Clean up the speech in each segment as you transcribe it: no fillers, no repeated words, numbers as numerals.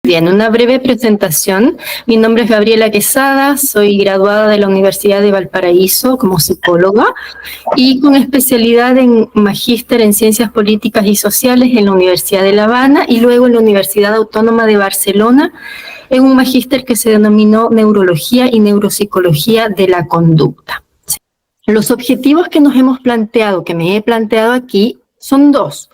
Bien, una breve presentación. Mi nombre es Gabriela Quesada, soy graduada de la Universidad de Valparaíso como psicóloga y con especialidad en magíster en Ciencias Políticas y Sociales en la Universidad de La Habana y luego en la Universidad Autónoma de Barcelona en un magíster que se denominó Neurología y Neuropsicología de la Conducta. Los objetivos que nos hemos planteado, que me he planteado aquí, son dos.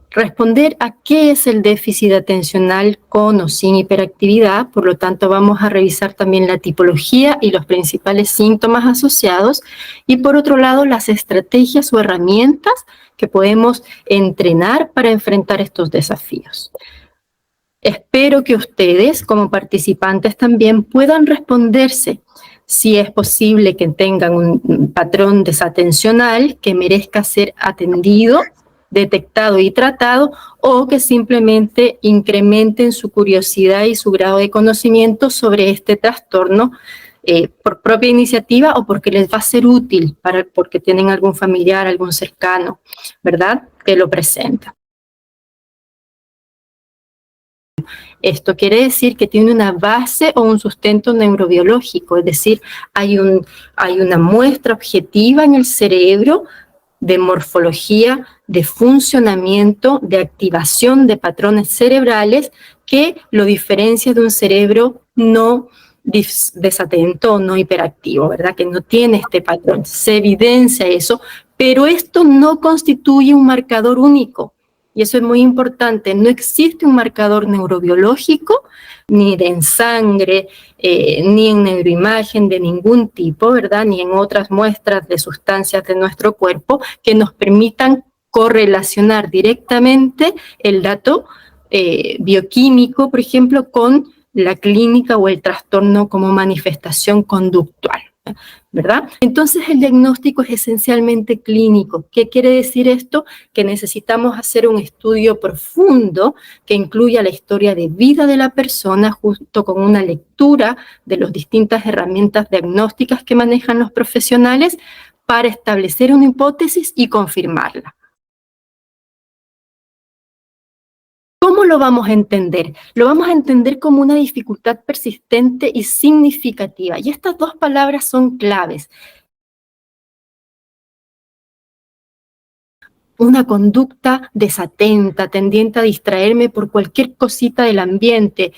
Responder a qué es el déficit atencional con o sin hiperactividad, por lo tanto vamos a revisar también la tipología y los principales síntomas asociados y por otro lado las estrategias o herramientas que podemos entrenar para enfrentar estos desafíos. Espero que ustedes como participantes también puedan responderse si es posible que tengan un patrón desatencional que merezca ser atendido, detectado y tratado, o que simplemente incrementen su curiosidad y su grado de conocimiento sobre este trastorno por propia iniciativa o porque les va a ser útil, porque tienen algún familiar, algún cercano, ¿verdad?, que lo presenta. Esto quiere decir que tiene una base o un sustento neurobiológico, es decir, hay una muestra objetiva en el cerebro de morfología, de funcionamiento, de activación de patrones cerebrales que lo diferencia de un cerebro no desatento o no hiperactivo, ¿verdad? Que no tiene este patrón. Se evidencia eso, pero esto no constituye un marcador único. Y eso es muy importante. No existe un marcador neurobiológico, ni en sangre, ni en neuroimagen de ningún tipo, ¿verdad? Ni en otras muestras de sustancias de nuestro cuerpo que nos permitan correlacionar directamente el dato bioquímico, por ejemplo, con la clínica o el trastorno como manifestación conductual, ¿verdad? Entonces el diagnóstico es esencialmente clínico. ¿Qué quiere decir esto? Que necesitamos hacer un estudio profundo que incluya la historia de vida de la persona junto con una lectura de las distintas herramientas diagnósticas que manejan los profesionales para establecer una hipótesis y confirmarla. ¿Cómo lo vamos a entender? Lo vamos a entender como una dificultad persistente y significativa. Y estas dos palabras son claves. Una conducta desatenta, tendiente a distraerme por cualquier cosita del ambiente,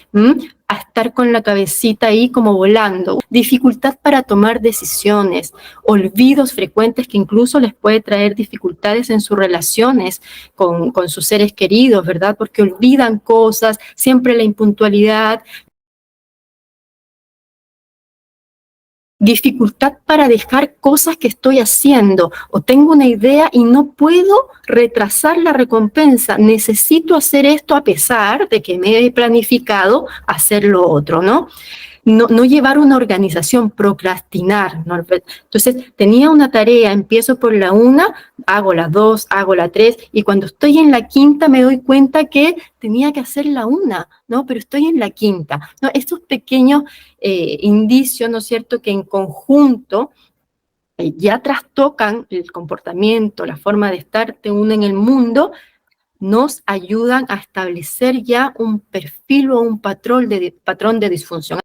a estar con la cabecita ahí como volando. Dificultad para tomar decisiones, olvidos frecuentes que incluso les puede traer dificultades en sus relaciones con sus seres queridos, ¿verdad? Porque olvidan cosas, siempre la impuntualidad. Dificultad para dejar cosas que estoy haciendo o tengo una idea y no puedo retrasar la recompensa. Necesito hacer esto a pesar de que me he planificado hacer lo otro, ¿no? No llevar una organización, procrastinar, ¿no? Entonces, tenía una tarea, empiezo por la 1, hago la 2, hago la 3, y cuando estoy en la quinta me doy cuenta que tenía que hacer la 1, ¿no? Pero estoy en la quinta, ¿no? Estos pequeños indicios, ¿no es cierto?, que en conjunto ya trastocan el comportamiento, la forma de estar de uno en el mundo, nos ayudan a establecer ya un perfil o un patrón de disfunción.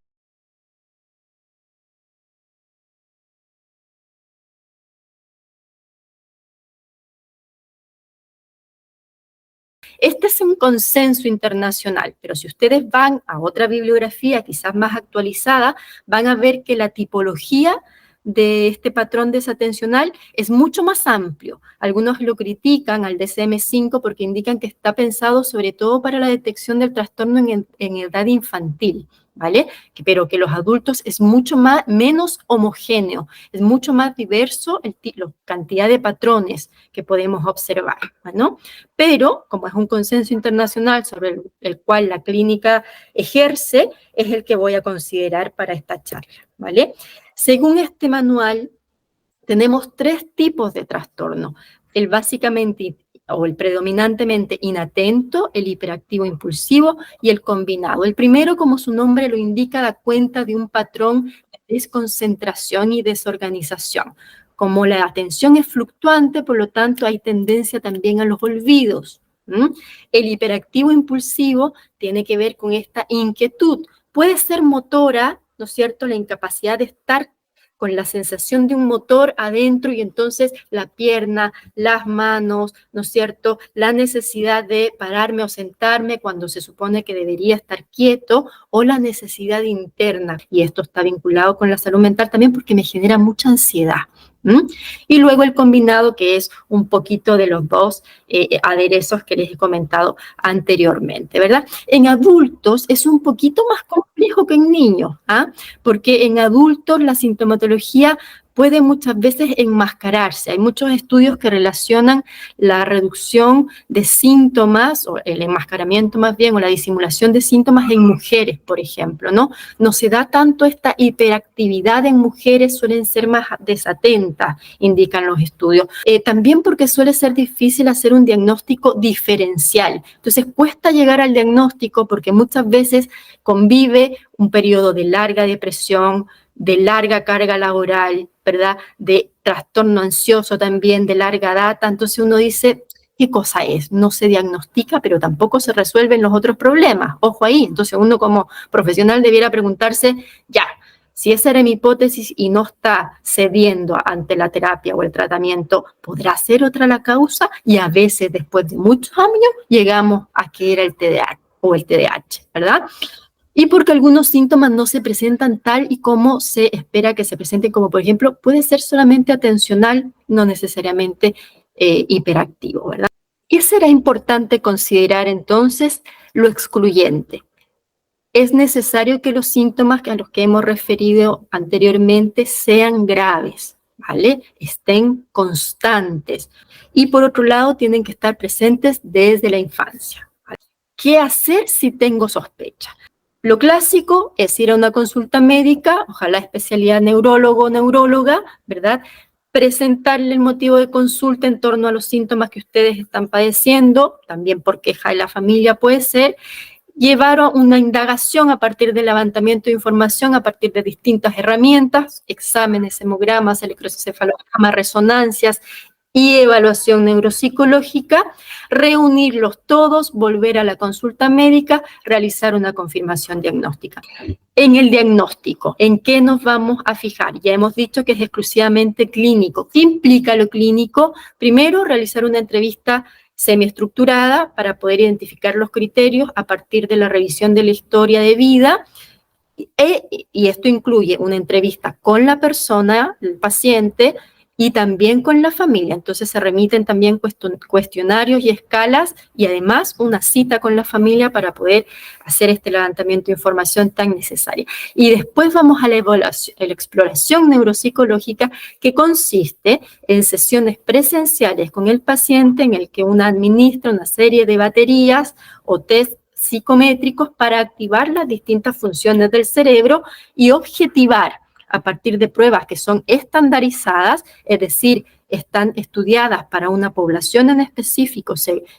Este es un consenso internacional, pero si ustedes van a otra bibliografía, quizás más actualizada, van a ver que la tipología de este patrón desatencional es mucho más amplio. Algunos lo critican al DSM-5 porque indican que está pensado sobre todo para la detección del trastorno en edad infantil, ¿vale? Pero que los adultos es mucho menos homogéneo, es mucho más diverso la cantidad de patrones que podemos observar, ¿no? Pero, como es un consenso internacional sobre el cual la clínica ejerce, es el que voy a considerar para esta charla, ¿vale? Según este manual, tenemos 3 tipos de trastorno. El básicamente o el predominantemente inatento, el hiperactivo impulsivo y el combinado. El primero, como su nombre lo indica, da cuenta de un patrón de desconcentración y desorganización. Como la atención es fluctuante, por lo tanto, hay tendencia también a los olvidos, ¿Mm? El hiperactivo impulsivo tiene que ver con esta inquietud. Puede ser motora, ¿no es cierto?, la incapacidad de estar con la sensación de un motor adentro y entonces la pierna, las manos, ¿no es cierto?, la necesidad de pararme o sentarme cuando se supone que debería estar quieto, o la necesidad interna. Y esto está vinculado con la salud mental también porque me genera mucha ansiedad. ¿Mm? Y luego el combinado, que es un poquito de los dos aderezos que les he comentado anteriormente, ¿verdad? En adultos es un poquito más complejo que en niños, ¿ah? Porque en adultos la sintomatología puede muchas veces enmascararse. Hay muchos estudios que relacionan la reducción de síntomas, o el enmascaramiento más bien, o la disimulación de síntomas en mujeres, por ejemplo, ¿no? No se da tanto esta hiperactividad en mujeres, suelen ser más desatentas, indican los estudios. También porque suele ser difícil hacer un diagnóstico diferencial. Entonces cuesta llegar al diagnóstico porque muchas veces convive un periodo de larga depresión, de larga carga laboral, ¿verdad? De trastorno ansioso también, de larga data. Entonces uno dice, ¿qué cosa es? No se diagnostica, pero tampoco se resuelven los otros problemas. Ojo ahí. Entonces uno como profesional debiera preguntarse, ya, si esa era mi hipótesis y no está cediendo ante la terapia o el tratamiento, ¿podrá ser otra la causa? Y a veces, después de muchos años, llegamos a que era el TDAH o el TDAH, ¿verdad? Y porque algunos síntomas no se presentan tal y como se espera que se presenten, como por ejemplo, puede ser solamente atencional, no necesariamente hiperactivo, ¿verdad? ¿Qué será importante considerar entonces? Lo excluyente. Es necesario que los síntomas a los que hemos referido anteriormente sean graves, ¿vale? Estén constantes. Y por otro lado, tienen que estar presentes desde la infancia, ¿vale? ¿Qué hacer si tengo sospecha? Lo clásico es ir a una consulta médica, ojalá especialidad neurólogo o neuróloga, ¿verdad? Presentarle el motivo de consulta en torno a los síntomas que ustedes están padeciendo, también por queja de la familia puede ser, llevar una indagación a partir del levantamiento de información, a partir de distintas herramientas, exámenes, hemogramas, electroencefalograma, resonancias y evaluación neuropsicológica, reunirlos todos, volver a la consulta médica, realizar una confirmación diagnóstica. En el diagnóstico, ¿en qué nos vamos a fijar? Ya hemos dicho que es exclusivamente clínico. ¿Qué implica lo clínico? Primero, realizar una entrevista semiestructurada para poder identificar los criterios a partir de la revisión de la historia de vida, y esto incluye una entrevista con la persona, el paciente, y también con la familia. Entonces se remiten también cuestionarios y escalas y además una cita con la familia para poder hacer este levantamiento de información tan necesaria. Y después vamos a la exploración neuropsicológica, que consiste en sesiones presenciales con el paciente en el que uno administra una serie de baterías o test psicométricos para activar las distintas funciones del cerebro y objetivar a partir de pruebas que son estandarizadas, es decir, están estudiadas para una población en específico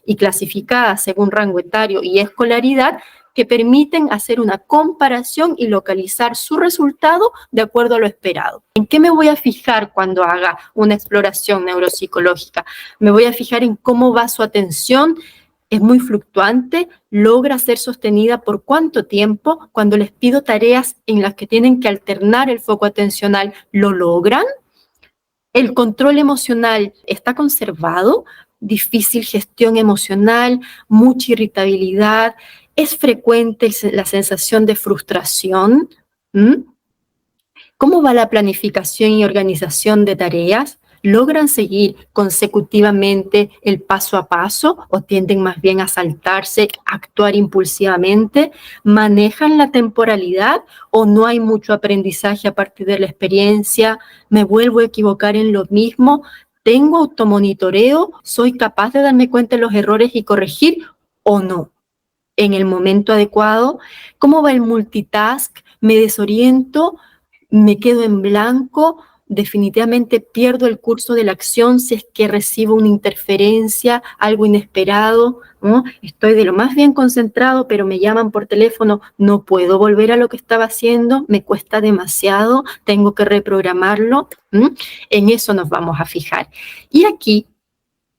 y clasificadas según rango etario y escolaridad, que permiten hacer una comparación y localizar su resultado de acuerdo a lo esperado. ¿En qué me voy a fijar cuando haga una exploración neuropsicológica? Me voy a fijar en cómo va su atención. Es muy fluctuante, logra ser sostenida por cuánto tiempo. Cuando les pido tareas en las que tienen que alternar el foco atencional, ¿lo logran? El control emocional está conservado, difícil gestión emocional, mucha irritabilidad, es frecuente la sensación de frustración. ¿Cómo va la planificación y organización de tareas? ¿Logran seguir consecutivamente el paso a paso o tienden más bien a saltarse, a actuar impulsivamente? ¿Manejan la temporalidad o no hay mucho aprendizaje a partir de la experiencia? ¿Me vuelvo a equivocar en lo mismo? ¿Tengo automonitoreo? ¿Soy capaz de darme cuenta de los errores y corregir o no? ¿En el momento adecuado? ¿Cómo va el multitask? ¿Me desoriento? ¿Me quedo en blanco? Definitivamente pierdo el curso de la acción si es que recibo una interferencia, algo inesperado, ¿no? Estoy de lo más bien concentrado, pero me llaman por teléfono, no puedo volver a lo que estaba haciendo, me cuesta demasiado, tengo que reprogramarlo. En eso nos vamos a fijar. Y aquí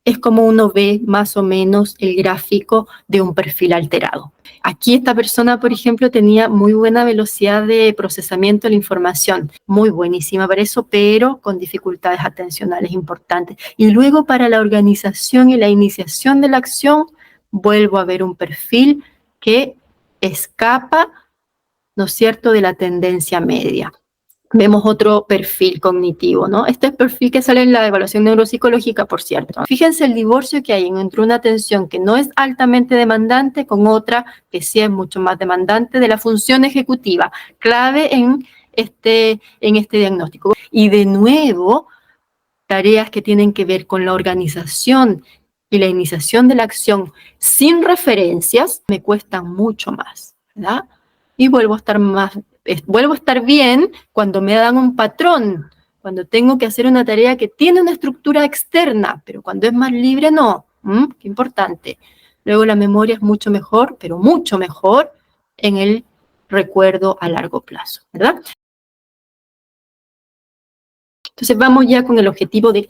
es como uno ve más o menos el gráfico de un perfil alterado. Aquí esta persona, por ejemplo, tenía muy buena velocidad de procesamiento de la información, muy buenísima para eso, pero con dificultades atencionales importantes. Y luego para la organización y la iniciación de la acción, vuelvo a ver un perfil que escapa, ¿no es cierto?, de la tendencia media. Vemos otro perfil cognitivo, ¿no? Este es el perfil que sale en la evaluación neuropsicológica, por cierto. Fíjense el divorcio que hay entre una atención que no es altamente demandante con otra que sí es mucho más demandante de la función ejecutiva, clave en este diagnóstico. Y de nuevo, tareas que tienen que ver con la organización y la iniciación de la acción sin referencias me cuestan mucho más, ¿verdad? Y vuelvo a estar bien cuando me dan un patrón, cuando tengo que hacer una tarea que tiene una estructura externa, pero cuando es más libre, no. Qué importante. Luego la memoria es mucho mejor, pero mucho mejor en el recuerdo a largo plazo, ¿verdad? Entonces vamos ya con el objetivo de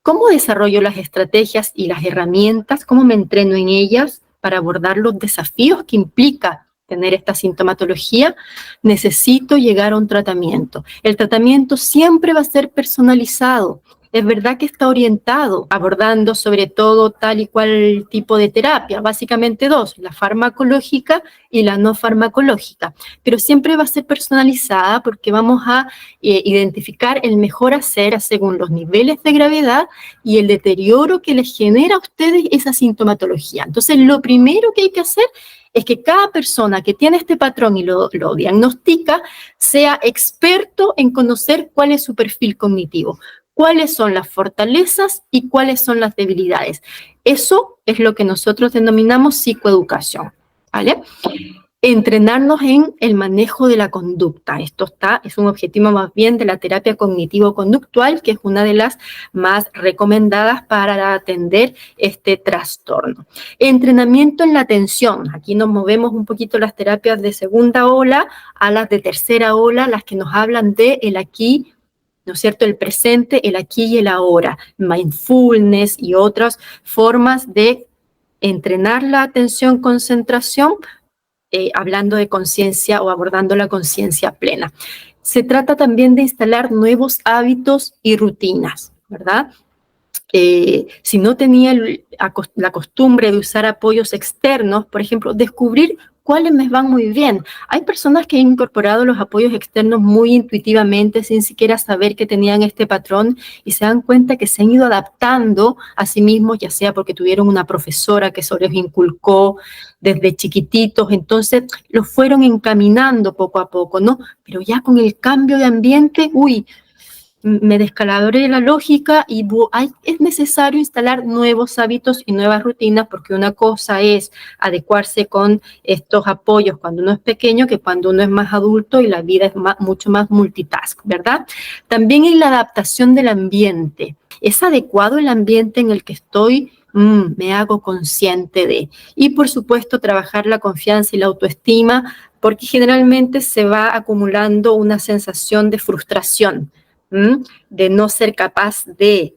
cómo desarrollo las estrategias y las herramientas, cómo me entreno en ellas para abordar los desafíos que implica tener esta sintomatología. Necesito llegar a un tratamiento. El tratamiento siempre va a ser personalizado. Es verdad que está orientado, abordando sobre todo tal y cual tipo de terapia, básicamente dos, la farmacológica y la no farmacológica, pero siempre va a ser personalizada porque vamos a identificar el mejor hacer según los niveles de gravedad y el deterioro que les genera a ustedes esa sintomatología. Entonces, lo primero que hay que hacer es que cada persona que tiene este patrón y lo diagnostica sea experto en conocer cuál es su perfil cognitivo, cuáles son las fortalezas y cuáles son las debilidades. Eso es lo que nosotros denominamos psicoeducación, ¿vale? Entrenarnos en el manejo de la conducta. Es un objetivo más bien de la terapia cognitivo-conductual, que es una de las más recomendadas para atender este trastorno. Entrenamiento en la atención. Aquí nos movemos un poquito las terapias de segunda ola a las de tercera ola, las que nos hablan de el aquí, ¿no es cierto?, el presente, el aquí y el ahora, mindfulness y otras formas de entrenar la atención, concentración, hablando de conciencia o abordando la conciencia plena. Se trata también de instalar nuevos hábitos y rutinas, ¿verdad? Si no tenía la costumbre de usar apoyos externos, por ejemplo, descubrir cuáles me van muy bien. Hay personas que han incorporado los apoyos externos muy intuitivamente, sin siquiera saber que tenían este patrón, y se dan cuenta que se han ido adaptando a sí mismos, ya sea porque tuvieron una profesora que se los inculcó desde chiquititos, entonces los fueron encaminando poco a poco, ¿no? Pero ya con el cambio de ambiente, me descalabré la lógica y es necesario instalar nuevos hábitos y nuevas rutinas, porque una cosa es adecuarse con estos apoyos cuando uno es pequeño que cuando uno es más adulto y la vida es mucho más multitask, ¿verdad? También en la adaptación del ambiente. ¿Es adecuado el ambiente en el que estoy? Me hago consciente de. Y por supuesto trabajar la confianza y la autoestima, porque generalmente se va acumulando una sensación de frustración, de no ser capaz de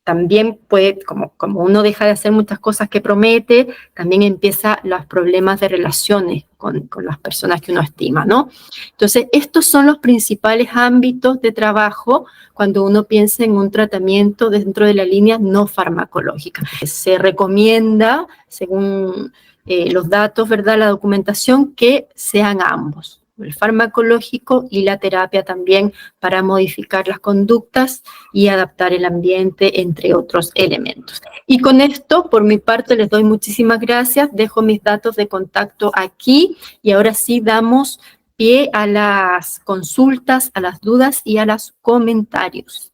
también puede, como uno deja de hacer muchas cosas que promete, también empieza los problemas de relaciones con las personas que uno estima, ¿no? Entonces, estos son los principales ámbitos de trabajo cuando uno piensa en un tratamiento dentro de la línea no farmacológica. Se recomienda, según los datos, ¿verdad?, la documentación, que sean ambos, el farmacológico y la terapia también, para modificar las conductas y adaptar el ambiente, entre otros elementos. Y con esto, por mi parte, les doy muchísimas gracias. Dejo mis datos de contacto aquí y ahora sí damos pie a las consultas, a las dudas y a los comentarios.